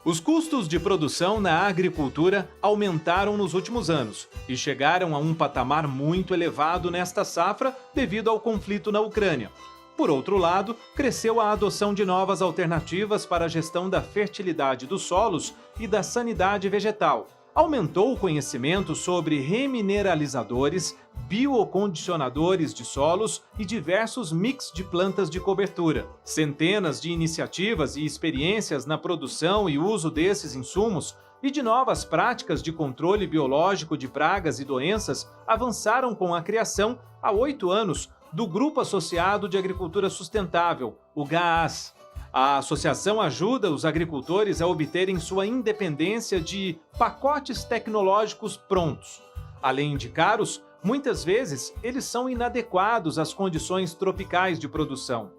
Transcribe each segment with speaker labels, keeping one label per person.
Speaker 1: Os custos de produção na agricultura aumentaram nos últimos anos e chegaram a um patamar muito elevado nesta safra devido ao conflito na Ucrânia. Por outro lado, cresceu a adoção de novas alternativas para a gestão da fertilidade dos solos e da sanidade vegetal. Aumentou o conhecimento sobre remineralizadores, biocondicionadores de solos e diversos mix de plantas de cobertura. Centenas de iniciativas e experiências na produção e uso desses insumos e de novas práticas de controle biológico de pragas e doenças avançaram com a criação, há 8 anos, do Grupo Associado de Agricultura Sustentável, o GAAS. A associação ajuda os agricultores a obterem sua independência de pacotes tecnológicos prontos. Além de caros, muitas vezes eles são inadequados às condições tropicais de produção.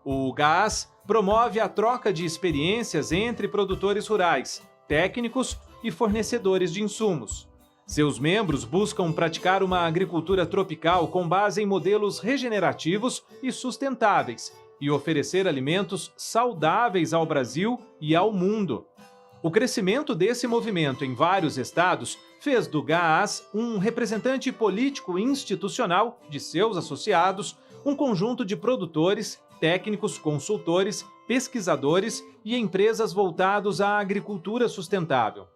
Speaker 1: O GAAS promove a troca de experiências entre produtores rurais, técnicos e fornecedores de insumos. Seus membros buscam praticar uma agricultura tropical com base em modelos regenerativos e sustentáveis, e oferecer alimentos saudáveis ao Brasil e ao mundo. O crescimento desse movimento em vários estados fez do GAAS um representante político institucional de seus associados, um conjunto de produtores, técnicos, consultores, pesquisadores e empresas voltados à agricultura sustentável.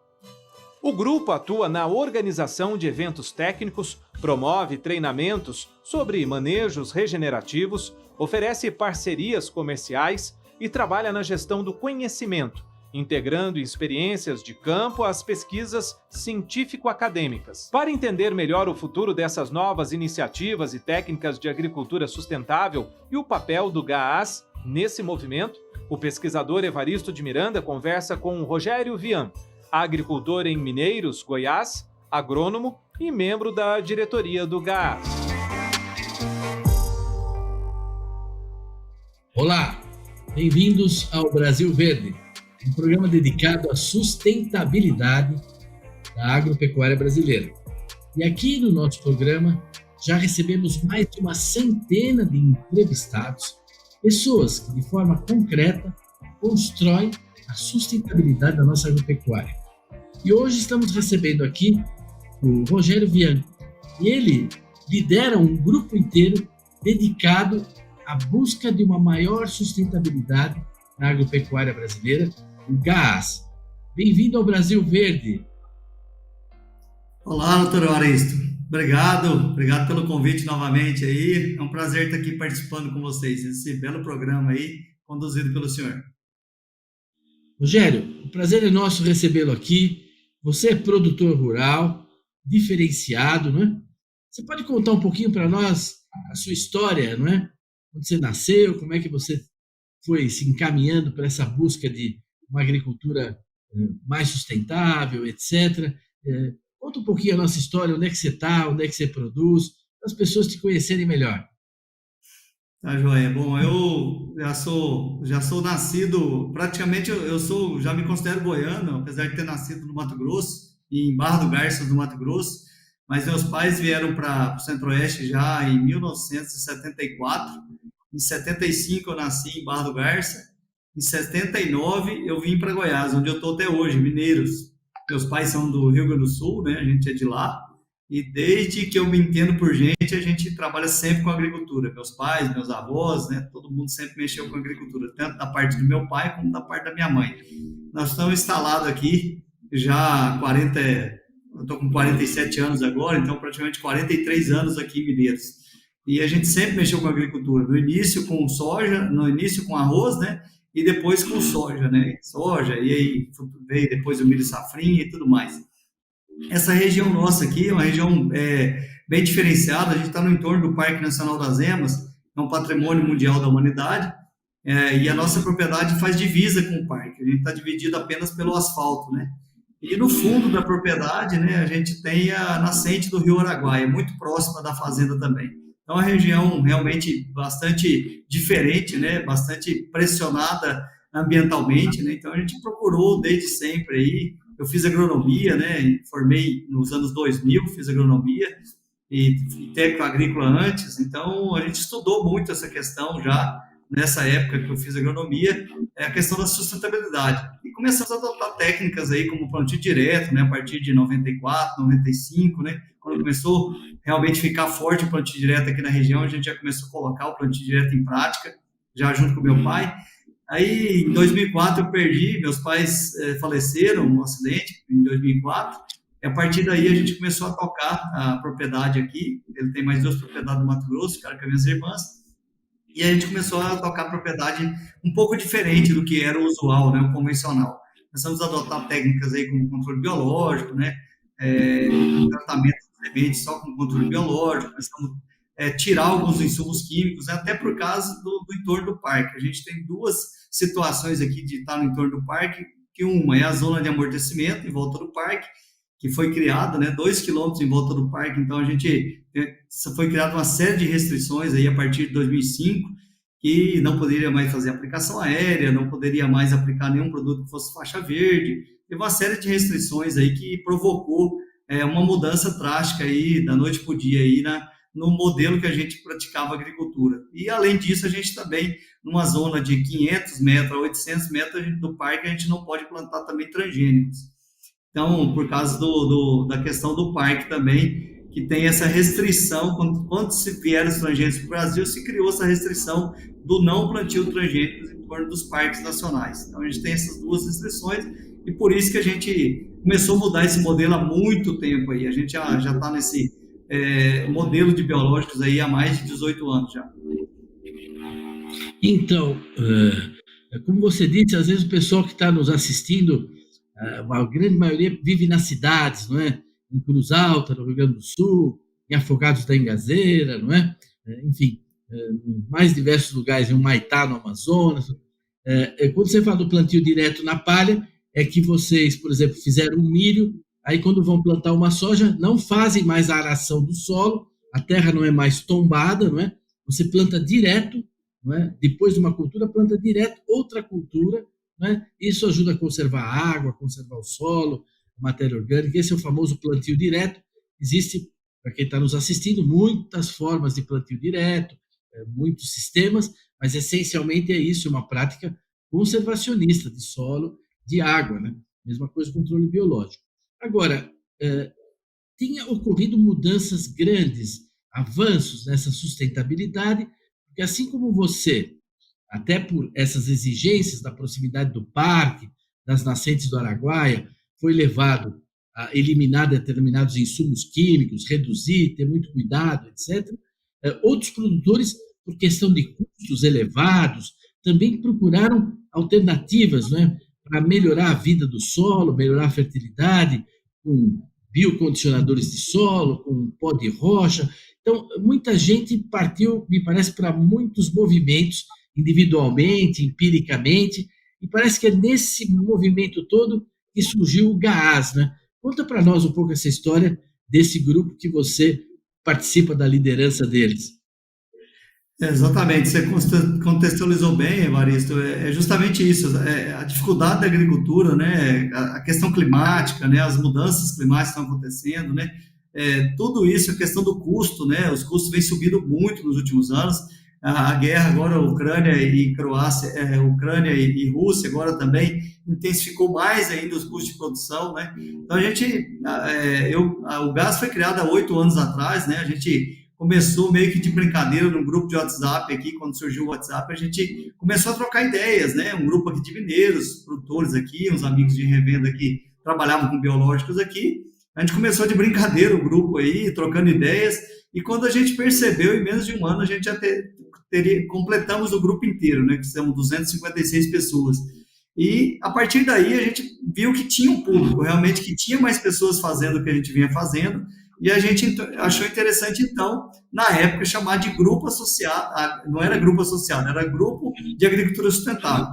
Speaker 1: O grupo atua na organização de eventos técnicos, promove treinamentos sobre manejos regenerativos, oferece parcerias comerciais e trabalha na gestão do conhecimento, integrando experiências de campo às pesquisas científico-acadêmicas. Para entender melhor o futuro dessas novas iniciativas e técnicas de agricultura sustentável e o papel do GAAS nesse movimento, o pesquisador Evaristo de Miranda conversa com Rogério Vian, agricultor em Mineiros, Goiás, agrônomo e membro da diretoria do GAAS.
Speaker 2: Olá, bem-vindos ao Brasil Verde, um programa dedicado à sustentabilidade da agropecuária brasileira. E aqui no nosso programa já recebemos mais de uma centena de entrevistados, pessoas que de forma concreta constroem a sustentabilidade da nossa agropecuária. E hoje estamos recebendo aqui o Rogério Vian, e ele lidera um grupo inteiro dedicado à busca de uma maior sustentabilidade na agropecuária brasileira, o GAAS. Bem-vindo ao Brasil Verde.
Speaker 3: Olá, doutor Evaristo. Obrigado pelo convite novamente aí. É um prazer estar aqui participando com vocês nesse belo programa aí, conduzido pelo senhor.
Speaker 2: Rogério, o prazer é nosso recebê-lo aqui. Você é produtor rural, diferenciado, não é? Você pode contar um pouquinho para nós a sua história, não é? Onde você nasceu, como é que você foi se encaminhando para essa busca de uma agricultura mais sustentável, etc. Conta um pouquinho a nossa história, onde é que você está, onde é que você produz, para as pessoas te conhecerem melhor.
Speaker 3: Tá, joia. Bom, eu já sou nascido, praticamente já me considero goiano, apesar de ter nascido no Mato Grosso, em Barra do Garças, no Mato Grosso, mas meus pais vieram para o Centro-Oeste já em 1974. Em 75 eu nasci em Barra do Garça. Em 79 eu vim para Goiás, onde eu estou até hoje, Mineiros. Meus pais são do Rio Grande do Sul, né? A gente é de lá. E desde que eu me entendo por gente, a gente trabalha sempre com agricultura. Meus pais, meus avós, né? Todo mundo sempre mexeu com agricultura, tanto da parte do meu pai como da parte da minha mãe. Nós estamos instalados aqui já há 40, eu estou com 47 anos agora, então praticamente 43 anos aqui em Mineiros. E a gente sempre mexeu com agricultura, no início com soja, no início com arroz, né? E depois com soja, né? Soja, e aí veio depois o milho safrinha e tudo mais. Essa região nossa aqui é uma região bem diferenciada, a gente está no entorno do Parque Nacional das Emas, é um patrimônio mundial da humanidade, e a nossa propriedade faz divisa com o parque, a gente está dividido apenas pelo asfalto, né? E no fundo da propriedade, né, a gente tem a nascente do Rio Araguaia, muito próxima da fazenda também. Então, é uma região realmente bastante diferente, né, bastante pressionada ambientalmente, né? Então, a gente procurou desde sempre aí. Eu fiz agronomia, né? Formei nos anos 2000, fiz agronomia e técnico agrícola antes. Então, a gente estudou muito essa questão já nessa época que eu fiz agronomia, é a questão da sustentabilidade. E começamos a adotar técnicas aí como plantio direto, né, a partir de 94, 95, né, quando começou realmente ficar forte o plantio direto aqui na região, a gente já começou a colocar o plantio direto em prática, já junto com meu pai. Aí, em 2004, eu perdi, meus pais faleceram num acidente, em 2004, e a partir daí a gente começou a tocar a propriedade aqui, ele tem mais 2 propriedades no Mato Grosso, cara, com as minhas irmãs, e a gente começou a tocar a propriedade um pouco diferente do que era o usual, né, o convencional. Começamos a adotar técnicas aí como controle biológico, né, tratamento de sementes só com controle biológico, começamos tirar alguns insumos químicos, né, até por causa do entorno do parque. A gente tem 2 situações aqui de estar no entorno do parque, que uma é a zona de amortecimento em volta do parque, que foi criada, né, 2 quilômetros em volta do parque, então a gente foi criada uma série de restrições aí a partir de 2005, que não poderia mais fazer aplicação aérea, não poderia mais aplicar nenhum produto que fosse faixa verde, teve uma série de restrições aí que provocou uma mudança drástica aí da noite para o dia aí no modelo que a gente praticava agricultura. E, além disso, a gente também, numa zona de 500 metros a 800 metros do parque, a gente não pode plantar também transgênicos. Então, por causa da questão do parque também, que tem essa restrição, quando se vieram os transgênicos para o Brasil, se criou essa restrição do não plantio transgênicos em torno dos parques nacionais. Então, a gente tem essas 2 restrições, e por isso que a gente começou a mudar esse modelo há muito tempo aí. A gente já está nesse modelo de biológicos aí há mais de 18 anos já.
Speaker 2: Então, como você disse, às vezes o pessoal que está nos assistindo, a grande maioria vive nas cidades, não é? Em Cruz Alta, no Rio Grande do Sul, em Afogados da Ingazeira, não é? Enfim, em mais diversos lugares, em Humaitá, no Amazonas. Quando você fala do plantio direto na palha, é que vocês, por exemplo, fizeram um milho, aí quando vão plantar uma soja, não fazem mais a aração do solo, a terra não é mais tombada, não é? Você planta direto, não é? Depois de uma cultura, planta direto outra cultura, não é? Isso ajuda a conservar a água, a conservar o solo, a matéria orgânica. Esse é o famoso plantio direto. Existe, para quem está nos assistindo, muitas formas de plantio direto, muitos sistemas, mas essencialmente é isso, uma prática conservacionista de solo, de água, né? Mesma coisa com controle biológico. Agora, tinha ocorrido mudanças grandes, avanços nessa sustentabilidade, porque assim como você, até por essas exigências da proximidade do parque, das nascentes do Araguaia, foi levado a eliminar determinados insumos químicos, reduzir, ter muito cuidado, etc. Outros produtores, por questão de custos elevados, também procuraram alternativas, né, para melhorar a vida do solo, melhorar a fertilidade, com biocondicionadores de solo, com pó de rocha. Então, muita gente partiu, me parece, para muitos movimentos, individualmente, empiricamente, e parece que é nesse movimento todo que surgiu o GAAS, né? Conta para nós um pouco essa história desse grupo que você participa da liderança deles.
Speaker 3: Exatamente, você contextualizou bem, Evaristo, é justamente isso, a dificuldade da agricultura, né, a questão climática, né, as mudanças climáticas que estão acontecendo, né, tudo isso, a questão do custo, né, os custos vêm subindo muito nos últimos anos, a guerra agora, Ucrânia e Croácia, Ucrânia e Rússia agora também intensificou mais ainda os custos de produção, né, então o GAAS foi criado há 8 anos atrás, né, a gente começou meio que de brincadeira num grupo de WhatsApp aqui, quando surgiu o WhatsApp, a gente começou a trocar ideias, né? Um grupo aqui de mineiros, produtores aqui, uns amigos de revenda que trabalhavam com biológicos aqui. A gente começou de brincadeira o grupo aí, trocando ideias, e quando a gente percebeu, em menos de um ano, a gente já completamos o grupo inteiro, né? Que são 256 pessoas. E, a partir daí, a gente viu que tinha um público, realmente, que tinha mais pessoas fazendo o que a gente vinha fazendo, e a gente achou interessante, então, na época, chamar de grupo associado, não era grupo associado, era grupo de agricultura sustentável.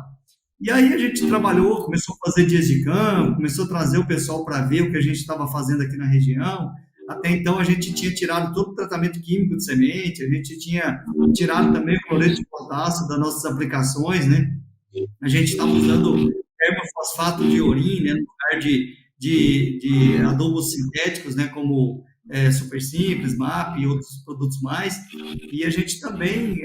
Speaker 3: E aí a gente trabalhou, começou a fazer dias de campo, começou a trazer o pessoal para ver o que a gente estava fazendo aqui na região. Até então, a gente tinha tirado todo o tratamento químico de semente, a gente tinha tirado também o cloreto de potássio das nossas aplicações, né? A gente estava usando termofosfato de urim, né, no lugar de adubos sintéticos, né, como Super Simples, MAP e outros produtos mais, e a gente também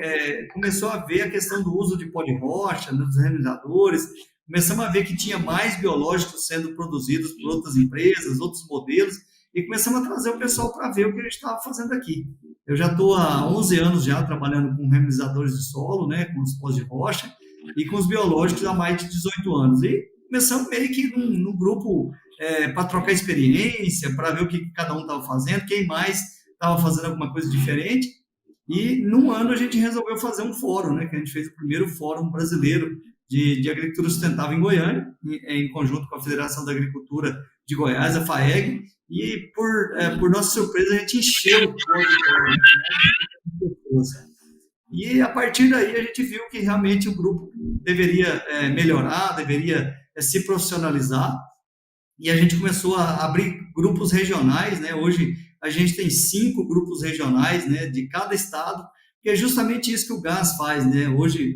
Speaker 3: começou a ver a questão do uso de pó de rocha nos realizadores, começamos a ver que tinha mais biológicos sendo produzidos por outras empresas, outros modelos, e começamos a trazer o pessoal para ver o que a gente estava fazendo aqui. Eu já estou há 11 anos já trabalhando com remediadores de solo, né, com os pós de rocha, e com os biológicos há mais de 18 anos. E começamos meio que num grupo para trocar experiência, para ver o que cada um estava fazendo, quem mais estava fazendo alguma coisa diferente. E num ano a gente resolveu fazer um fórum, né, que a gente fez o primeiro fórum brasileiro de agricultura sustentável em Goiânia, em conjunto com a Federação da Agricultura de Goiás, a FAEG, e por nossa surpresa a gente encheu o fórum. E a partir daí a gente viu que realmente o grupo deveria melhorar, deveria se profissionalizar, e a gente começou a abrir grupos regionais, né? Hoje a gente tem 5 grupos regionais, né, de cada estado, que é justamente isso que o GAS faz, né? Hoje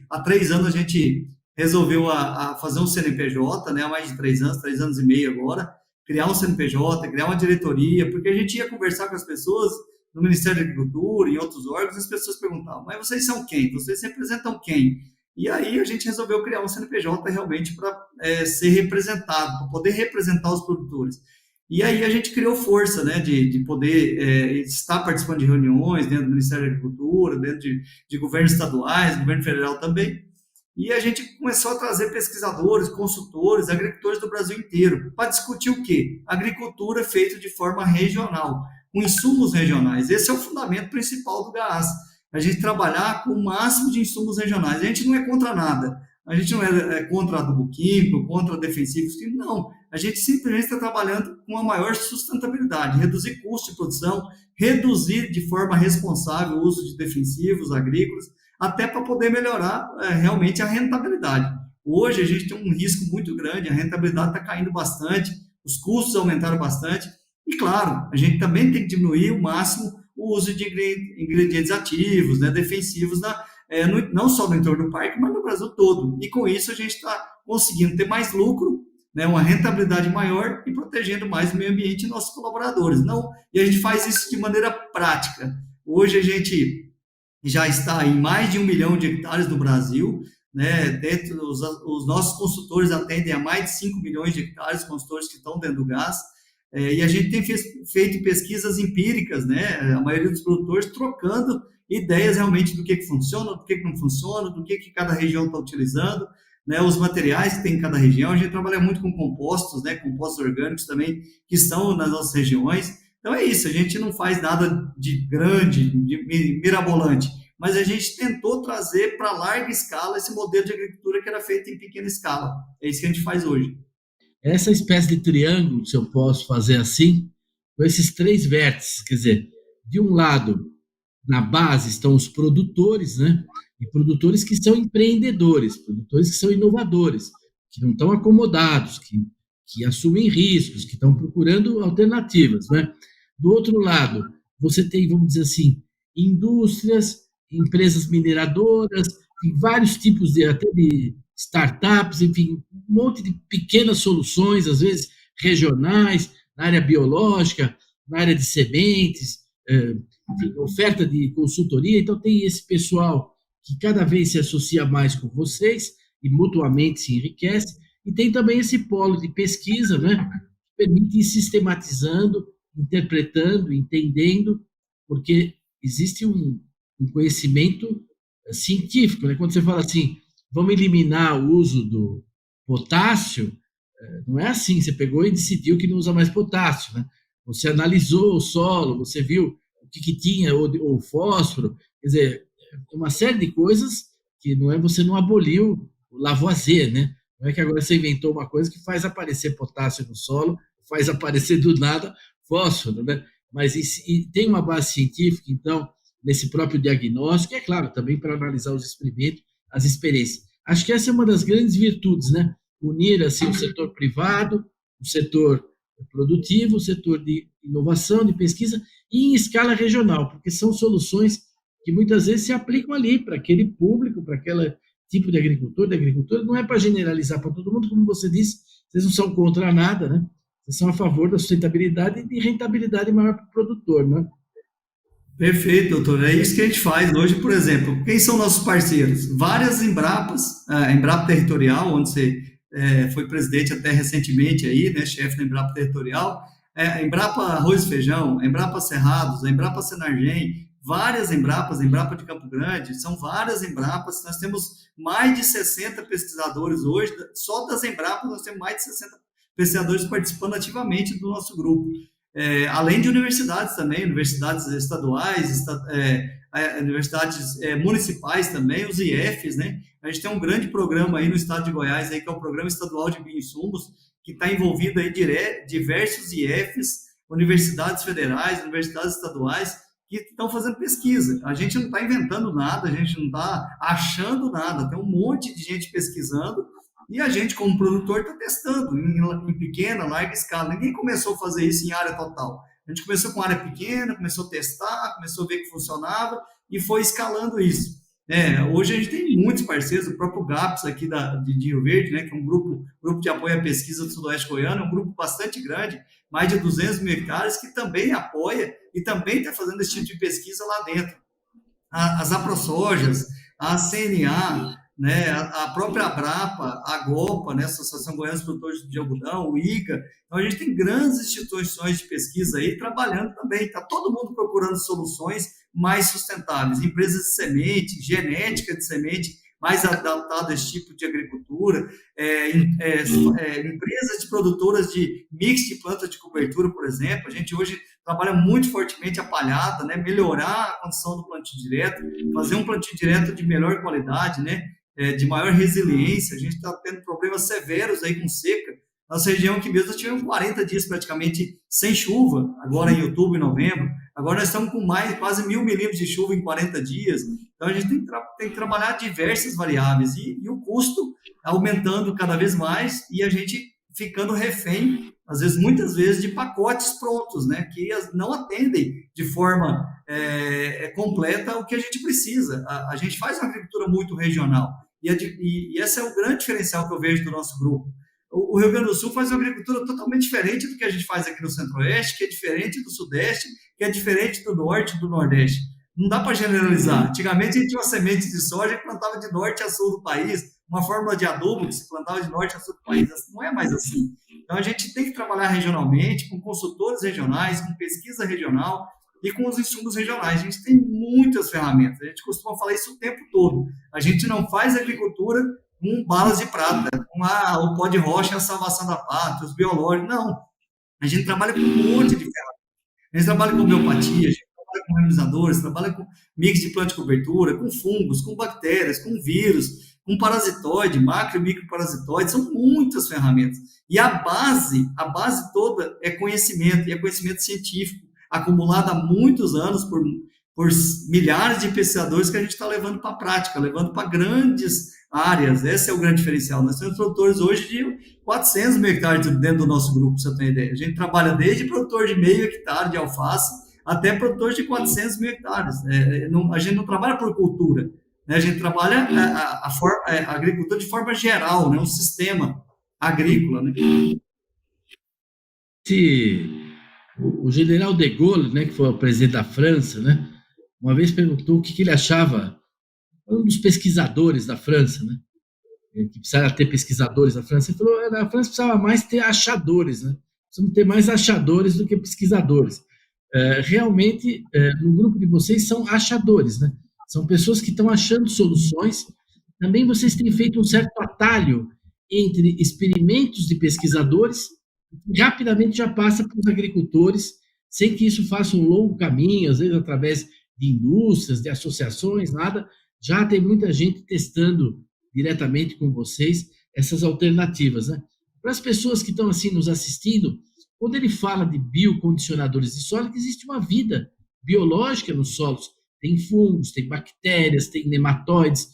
Speaker 3: há 3 anos a gente resolveu a fazer um CNPJ, né? Há mais de 3 anos e meio agora, criar um CNPJ, criar uma diretoria, porque a gente ia conversar com as pessoas no Ministério da Agricultura e em outros órgãos, as pessoas perguntavam, mas vocês são quem? Vocês representam quem? E aí a gente resolveu criar um CNPJ realmente para ser representado, para poder representar os produtores. E aí a gente criou força, né, de poder estar participando de reuniões dentro do Ministério da Agricultura, dentro de governos estaduais, governo federal também. E a gente começou a trazer pesquisadores, consultores, agricultores do Brasil inteiro, para discutir o quê? Agricultura feita de forma regional, com insumos regionais. Esse é o fundamento principal do GAAS. A gente trabalhar com o máximo de insumos regionais. A gente não é contra nada. A gente não é contra adubo químico, contra defensivos químicos, não. A gente simplesmente está trabalhando com a maior sustentabilidade, reduzir custo de produção, reduzir de forma responsável o uso de defensivos agrícolas, até para poder melhorar realmente a rentabilidade. Hoje a gente tem um risco muito grande, a rentabilidade está caindo bastante, os custos aumentaram bastante, e claro, a gente também tem que diminuir o máximo o uso de ingredientes ativos, né, defensivos, não só no entorno do parque, mas no Brasil todo. E com isso a gente está conseguindo ter mais lucro, né, uma rentabilidade maior e protegendo mais o meio ambiente e nossos colaboradores. E a gente faz isso de maneira prática. Hoje a gente já está em mais de 1 milhão de hectares no Brasil, né, os nossos consultores atendem a mais de 5 milhões de hectares, consultores que estão dentro do GAS, e a gente tem feito pesquisas empíricas, né, a maioria dos produtores trocando ideias realmente do que funciona, do que não funciona, do que cada região está utilizando, né, os materiais que tem em cada região. A gente trabalha muito com compostos, né, compostos orgânicos também, que estão nas nossas regiões. Então é isso, a gente não faz nada de grande, de mirabolante, mas a gente tentou trazer para larga escala esse modelo de agricultura que era feito em pequena escala. É isso que a gente faz hoje.
Speaker 2: Essa espécie de triângulo, se eu posso fazer assim, com esses 3 vértices, quer dizer, de um lado, na base estão os produtores, né? E produtores que são empreendedores, produtores que são inovadores, que não estão acomodados, que assumem riscos, que estão procurando alternativas, né? Do outro lado, você tem, vamos dizer assim, indústrias, empresas mineradoras, em vários tipos até de startups, enfim, um monte de pequenas soluções, às vezes regionais, na área biológica, na área de sementes, enfim, oferta de consultoria. Então, tem esse pessoal que cada vez se associa mais com vocês e mutuamente se enriquece, e tem também esse polo de pesquisa, né, que permite ir sistematizando, interpretando, entendendo, porque existe um conhecimento científico, né? Quando você fala assim, vamos eliminar o uso do potássio, não é assim, você pegou e decidiu que não usa mais potássio, né? Você analisou o solo, você viu o que tinha, ou fósforo, quer dizer, uma série de coisas que não é, você não aboliu o Lavoisier, né? Não é que agora você inventou uma coisa que faz aparecer potássio no solo, faz aparecer do nada fósforo, né? Mas e tem uma base científica, então, nesse próprio diagnóstico, e é claro, também para analisar os experimentos, as experiências. Acho que essa é uma das grandes virtudes, né? Unir assim, o setor privado, o setor produtivo, o setor de inovação, de pesquisa, e em escala regional, porque são soluções que muitas vezes se aplicam ali, para aquele público, para aquele tipo de agricultura, não é para generalizar para todo mundo, como você disse, vocês não são contra nada, né? Vocês são a favor da sustentabilidade e de rentabilidade maior para o produtor, né?
Speaker 3: Perfeito, doutor. É isso que a gente faz hoje, por exemplo. Quem são nossos parceiros? Várias Embrapas, a Embrapa Territorial, onde você foi presidente até recentemente aí, né, chefe da Embrapa Territorial, a Embrapa Arroz e Feijão, a Embrapa Cerrados, a Embrapa Senargem, várias Embrapas, a Embrapa de Campo Grande, são várias Embrapas. Nós temos mais de 60 pesquisadores hoje, só das Embrapas nós temos mais de 60 pesquisadores participando ativamente do nosso grupo. Além de universidades também, universidades estaduais, universidades municipais também, os IFs, né? A gente tem um grande programa aí no estado de Goiás, aí, que é o Programa Estadual de Bioinsumos, que está envolvido aí diversos IFs, universidades federais, universidades estaduais, que estão fazendo pesquisa. A gente não está inventando nada, a gente não está achando nada, tem um monte de gente pesquisando, e a gente, como produtor, está testando em pequena, larga escala. Ninguém começou a fazer isso em área total. A gente começou com área pequena, começou a testar, começou a ver que funcionava e foi escalando isso. Hoje a gente tem muitos parceiros, o próprio GAPS aqui de Rio Verde, né, que é um grupo de apoio à pesquisa do Sudoeste Goiano, é um grupo bastante grande, mais de 200 mil hectares, que também apoia e também está fazendo esse tipo de pesquisa lá dentro. As AproSojas, a CNA, né, a própria Abrapa, a GOPA, né, Associação Goiana dos Produtores de Algodão, o IGA. Então, a gente tem grandes instituições de pesquisa aí trabalhando também. Está todo mundo procurando soluções mais sustentáveis. Empresas de semente, genética de semente, mais adaptada a esse tipo de agricultura. Empresas de produtoras de mix de plantas de cobertura, por exemplo. A gente hoje trabalha muito fortemente a palhada, né, melhorar a condição do plantio direto, fazer um plantio direto de melhor qualidade, né, de maior resiliência. A gente está tendo problemas severos aí com seca. Nossa região aqui mesmo, nós tivemos 40 dias praticamente sem chuva, agora em outubro e novembro. Agora nós estamos com quase 1.000 milímetros de chuva em 40 dias. Então a gente tem que trabalhar diversas variáveis e o custo aumentando cada vez mais e a gente ficando refém, às vezes, muitas vezes, de pacotes prontos, né, que não atendem de forma completa o que a gente precisa. A gente faz uma agricultura muito regional e esse é o grande diferencial que eu vejo do nosso grupo. O Rio Grande do Sul faz uma agricultura totalmente diferente do que a gente faz aqui no Centro-Oeste, que é diferente do Sudeste, que é diferente do Norte e do Nordeste. Não dá para generalizar. Antigamente a gente tinha uma semente de soja que plantava de norte a sul do país, uma fórmula de adubo que se plantava de norte a sul do país. Não é mais assim. Então a gente tem que trabalhar regionalmente, com consultores regionais, com pesquisa regional e com os insumos regionais. A gente tem muitas ferramentas. A gente costuma falar isso o tempo todo. A gente não faz agricultura com balas de prata, com o pó de rocha, a salvação da pátria, os biológicos. Não. A gente trabalha com um monte de ferramentas. A gente trabalha com homeopatia, a gente trabalha com remizadores, trabalha com mix de planta de cobertura, com fungos, com bactérias, com vírus, com parasitoide, macro e microparasitoide, são muitas ferramentas. E a base toda é conhecimento, e é conhecimento científico, acumulado há muitos anos por milhares de pesquisadores que a gente está levando para a prática, levando para grandes áreas. Esse é o grande diferencial. Nós temos produtores hoje de 400 mil hectares dentro do nosso grupo, para você ter ideia. A gente trabalha desde produtor de meio hectare de alface até produtor de 400 mil hectares. A gente não trabalha por cultura, né? A gente trabalha a agricultura de forma geral, né? Um sistema agrícola, né?
Speaker 2: O general de Gaulle, né, que foi o presidente da França, né, uma vez perguntou o que ele achava, um dos pesquisadores da França, né, que precisava ter pesquisadores da França. Ele falou que a França precisava mais ter achadores, né, precisamos ter mais achadores do que pesquisadores. Realmente, no grupo de vocês são achadores, né, são pessoas que estão achando soluções. Também vocês têm feito um certo atalho entre experimentos de pesquisadores que rapidamente já passa para os agricultores, sem que isso faça um longo caminho, às vezes através de indústrias, de associações, nada. Já tem muita gente testando diretamente com vocês essas alternativas, né? Para as pessoas que estão assim nos assistindo, quando ele fala de biocondicionadores de solo, que existe uma vida biológica nos solos. Tem fungos, tem bactérias, tem nematóides,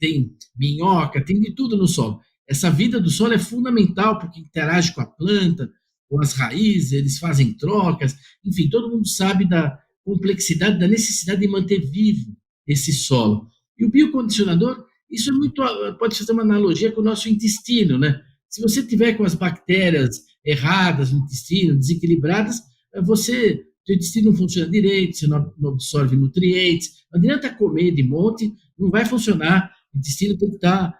Speaker 2: tem minhoca, tem de tudo no solo. Essa vida do solo é fundamental porque interage com a planta, com as raízes, eles fazem trocas, enfim, todo mundo sabe da complexidade, da necessidade de manter vivo esse solo. E o biocondicionador, isso é muito, pode fazer uma analogia com o nosso intestino, né? Se você tiver com as bactérias erradas no intestino, desequilibradas, você seu intestino não funciona direito, você não absorve nutrientes, não adianta comer de monte, não vai funcionar, o intestino tem que estar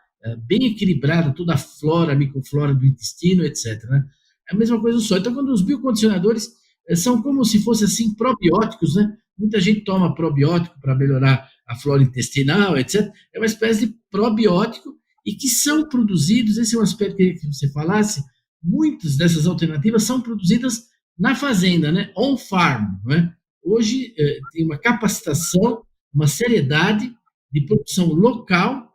Speaker 2: bem equilibrado, toda a flora, a microflora do intestino, etc. Né? É a mesma coisa do solo. Então, quando os biocondicionadores são como se fossem assim probióticos, né? Muita gente toma probiótico para melhorar a flora intestinal, etc. É uma espécie de probiótico e que são produzidos, esse é um aspecto que você falasse, muitas dessas alternativas são produzidas na fazenda, né? On farm, né? Hoje tem uma capacitação, uma seriedade de produção local,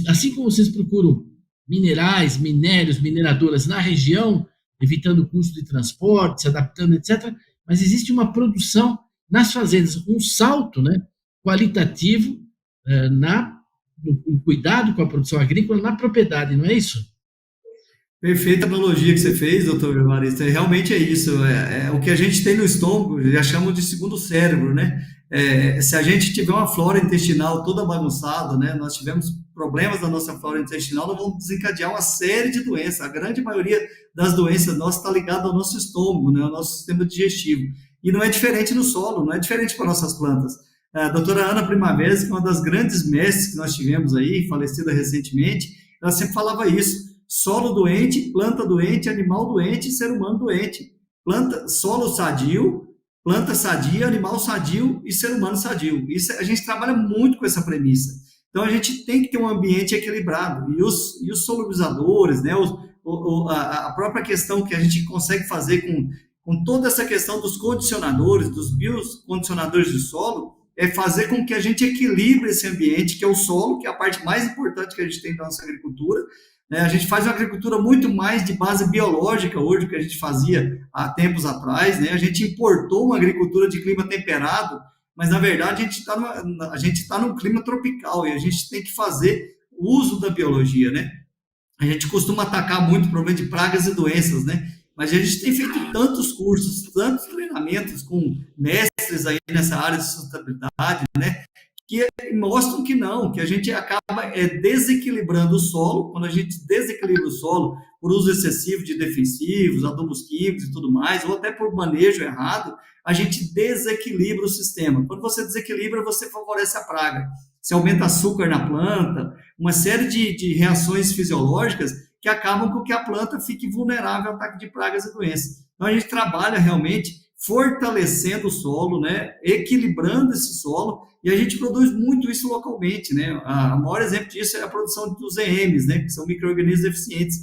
Speaker 2: assim como vocês procuram minerais, minérios, mineradoras na região, evitando o custo de transporte, se adaptando, etc. Mas existe uma produção nas fazendas, um salto, né, qualitativo no cuidado com a produção agrícola na propriedade, não é isso?
Speaker 3: Perfeita analogia que você fez, doutor Evaristo. Realmente é isso. É o que a gente tem no estômago, já chamam de segundo cérebro, né? Se a gente tiver uma flora intestinal toda bagunçada, né? Nós tivemos problemas na nossa flora intestinal, nós vamos desencadear uma série de doenças. A grande maioria das doenças nossas está ligada ao nosso estômago, né? Ao nosso sistema digestivo. E não é diferente no solo, não é diferente para nossas plantas. A doutora Ana Primavera, que é uma das grandes mestres que nós tivemos aí, falecida recentemente, ela sempre falava isso. Solo doente, planta doente, animal doente, ser humano doente. Solo sadio, planta sadia, animal sadio e ser humano sadio. Isso, a gente trabalha muito com essa premissa. Então, a gente tem que ter um ambiente equilibrado. E os solubilizadores, né, a própria questão que a gente consegue fazer com toda essa questão dos condicionadores, dos biocondicionadores do solo, é fazer com que a gente equilibre esse ambiente, que é o solo, que é a parte mais importante que a gente tem da nossa agricultura. A gente faz uma agricultura muito mais de base biológica hoje do que a gente fazia há tempos atrás, né? A gente importou uma agricultura de clima temperado, mas na verdade a gente está num clima tropical e a gente tem que fazer uso da biologia, né? A gente costuma atacar muito o problema de pragas e doenças, né? Mas a gente tem feito tantos cursos, tantos treinamentos com mestres aí nessa área de sustentabilidade, né? Que mostram que não, que a gente acaba desequilibrando o solo. Quando a gente desequilibra o solo por uso excessivo de defensivos, adubos químicos e tudo mais, ou até por manejo errado, a gente desequilibra o sistema. Quando você desequilibra, você favorece a praga. Você aumenta açúcar na planta, uma série de reações fisiológicas que acabam com que a planta fique vulnerável ao ataque de pragas e doenças. Então, a gente trabalha realmente fortalecendo o solo, né, equilibrando esse solo, e a gente produz muito isso localmente, né? O maior exemplo disso é a produção dos EMs, né, que são micro-organismos eficientes.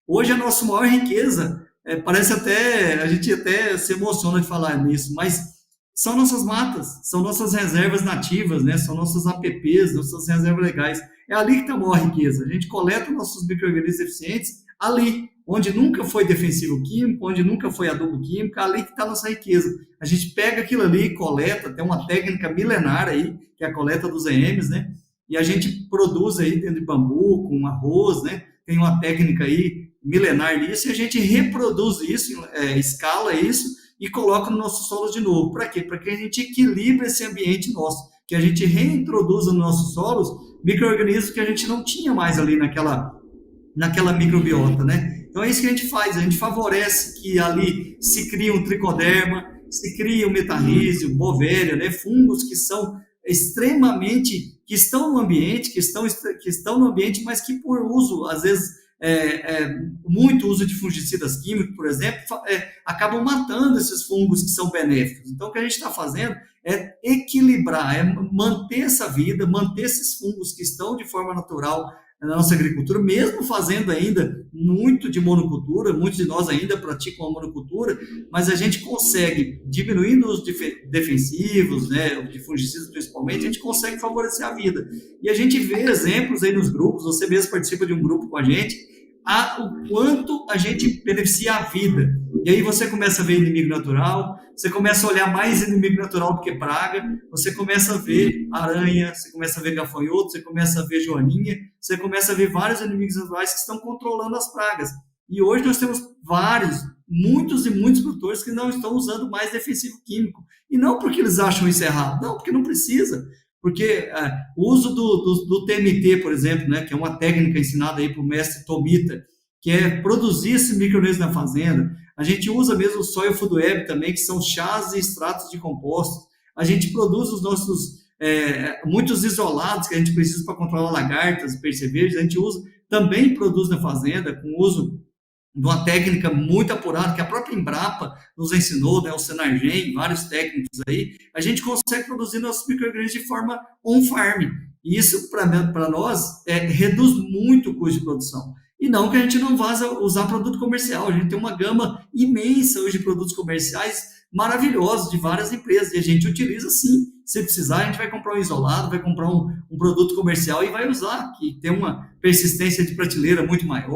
Speaker 3: Hoje a nossa maior riqueza, parece até, a gente até se emociona de falar nisso, mas são nossas matas, são nossas reservas nativas, né, são nossas APPs, nossas reservas legais. É ali que está a maior riqueza. A gente coleta nossos micro-organismos eficientes ali, onde nunca foi defensivo químico, onde nunca foi adubo químico, ali que está a nossa riqueza. A gente pega aquilo ali, coleta, tem uma técnica milenar aí, que é a coleta dos EMs, né? E a gente produz aí dentro de bambu, com arroz, né? Tem uma técnica aí milenar nisso, e a gente reproduz isso, escala isso, e coloca no nosso solo de novo. Para quê? Para que a gente equilibre esse ambiente nosso, que a gente reintroduza nos nossos solos micro-organismos que a gente não tinha mais ali naquela microbiota, né? Então é isso que a gente faz, a gente favorece que ali se crie um tricoderma, se crie um metarrísio, bovéria, né? Fungos que são extremamente, que estão no ambiente, mas que por uso, às vezes, muito uso de fungicidas químicos, por exemplo, acabam matando esses fungos que são benéficos. Então o que a gente está fazendo é equilibrar, é manter essa vida, manter esses fungos que estão de forma natural na nossa agricultura, mesmo fazendo ainda muito de monocultura, muitos de nós ainda praticam a monocultura, mas a gente consegue, diminuindo os defensivos, né, de fungicidas principalmente, a gente consegue favorecer a vida. E a gente vê exemplos aí nos grupos, você mesmo participa de um grupo com a gente, o quanto a gente beneficia a vida. E aí você começa a ver inimigo natural, você começa a olhar mais inimigo natural do que praga, você começa a ver aranha, você começa a ver gafanhoto, você começa a ver joaninha, você começa a ver vários inimigos naturais que estão controlando as pragas. E hoje nós temos muitos e muitos produtores que não estão usando mais defensivo químico. E não porque eles acham isso errado, não, porque não precisa. Porque o uso do TMT, por exemplo, né, que é uma técnica ensinada aí para o mestre Tomita, que é produzir esse micro-organismo na fazenda, A gente usa mesmo o Soil Food Web também, que são chás e extratos de compostos. A gente produz os nossos, muitos isolados que a gente precisa para controlar lagartas, percevejos, a gente usa, também produz na fazenda, com o uso de uma técnica muito apurada, que a própria Embrapa nos ensinou, né, o Senargem, vários técnicos aí, a gente consegue produzir nossos micro-organismos de forma on-farm. E isso, para nós, reduz muito o custo de produção. E não que a gente não vá usar produto comercial, a gente tem uma gama imensa hoje de produtos comerciais maravilhosos de várias empresas, e a gente utiliza sim. Se precisar, a gente vai comprar um isolado, vai comprar um produto comercial e vai usar, que tem uma persistência de prateleira muito maior.